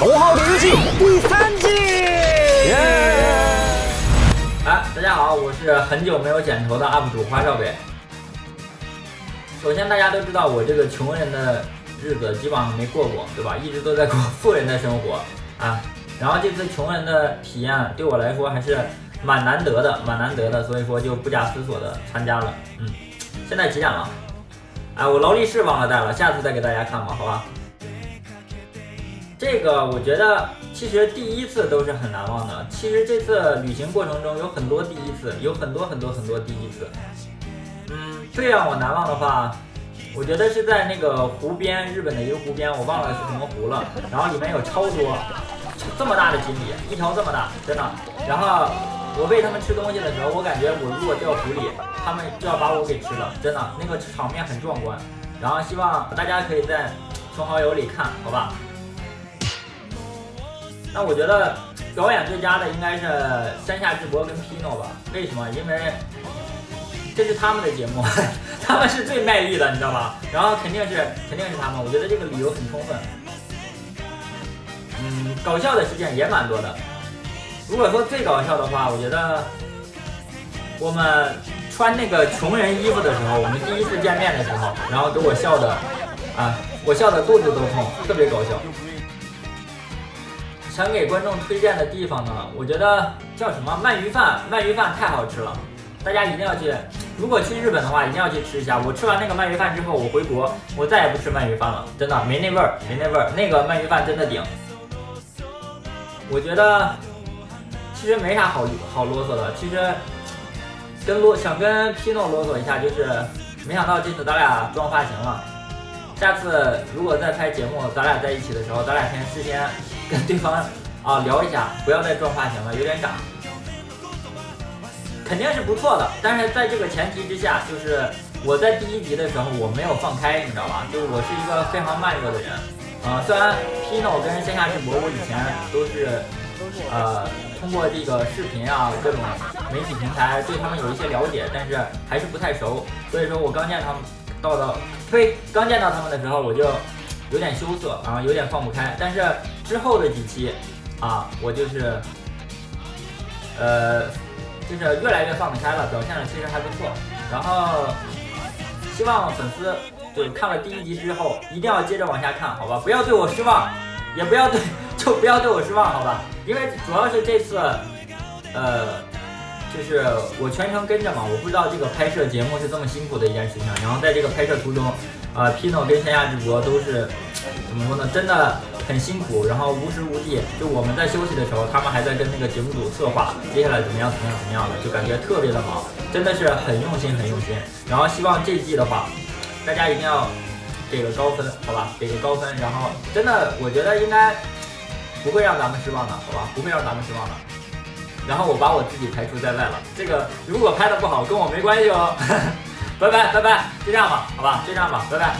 《穷号给日记》第3季。大家好，我是很久没有剪头的 UP 主花少北。首先大家都知道我这个穷人的日子基本上没过过，对吧？一直都在过富人的生活啊。然后这次穷人的体验对我来说还是蛮难得的，所以说就不假思索的参加了。现在几点了？我劳力士忘了带了，下次再给大家看吧，好吧？这个我觉得其实第一次都是很难忘的。其实这次旅行过程中有很多第一次，有很多第一次。最让我难忘的话，我觉得是在那个湖边，日本的一个湖边，我忘了是什么湖了。然后里面有超多这么大的锦鲤，一条这么大，真的。然后我喂它们吃东西的时候，我感觉我如果掉湖里，它们就要把我给吃了，真的，那个场面很壮观。然后希望大家可以在穷好友里看，好吧？那我觉得表演最佳的应该是山下智博跟 Pino 吧？为什么？因为这是他们的节目，他们是最卖力的，你知道吧？然后肯定是他们，我觉得这个理由很充分。搞笑的事件也蛮多的。如果说最搞笑的话，我觉得我们穿那个穷人衣服的时候，我们第一次见面的时候，然后给我笑的我笑的肚子都痛，特别搞笑。想给观众推荐的地方呢，我觉得叫什么鳗鱼饭太好吃了，大家一定要去。如果去日本的话，一定要去吃一下。我吃完那个鳗鱼饭之后，我回国，我再也不吃鳗鱼饭了，真的没那味儿，那个鳗鱼饭真的顶。我觉得其实没啥好啰嗦的，其实想跟 Pino 啰嗦一下，就是没想到这次咱俩装发型了。下次如果再拍节目，咱俩在一起的时候，咱俩事先跟对方聊一下，不要再装发型了，有点傻。肯定是不错的，但是在这个前提之下，就是我在第1集的时候我没有放开，你知道吧？就是我是一个非常慢热的人。虽然 Pino 跟线下智博我以前都是通过这个视频各种媒体平台对他们有一些了解，但是还是不太熟。所以说我刚见到他们的时候，我就有点羞涩，有点放不开。但是之后的几期我就是越来越放得开了，表现的其实还不错。然后希望粉丝就是看了第1集之后，一定要接着往下看，好吧？不要对我失望，也不要对我失望，好吧？因为主要是这次就是我全程跟着嘛，我不知道这个拍摄节目是这么辛苦的一件事情。然后在这个拍摄途中Pino 跟线下智博都是怎么说呢，真的很辛苦，然后无时无地，就我们在休息的时候，他们还在跟那个节目组策划接下来怎么样的，就感觉特别的忙，真的是很用心。然后希望这季的话，大家一定要给个高分，好吧？给个高分，然后真的我觉得应该不会让咱们失望的，好吧？不会让咱们失望的。然后我把我自己排除在外了，这个如果拍的不好跟我没关系哦。拜拜，就这样吧，好吧，就这样吧，拜拜。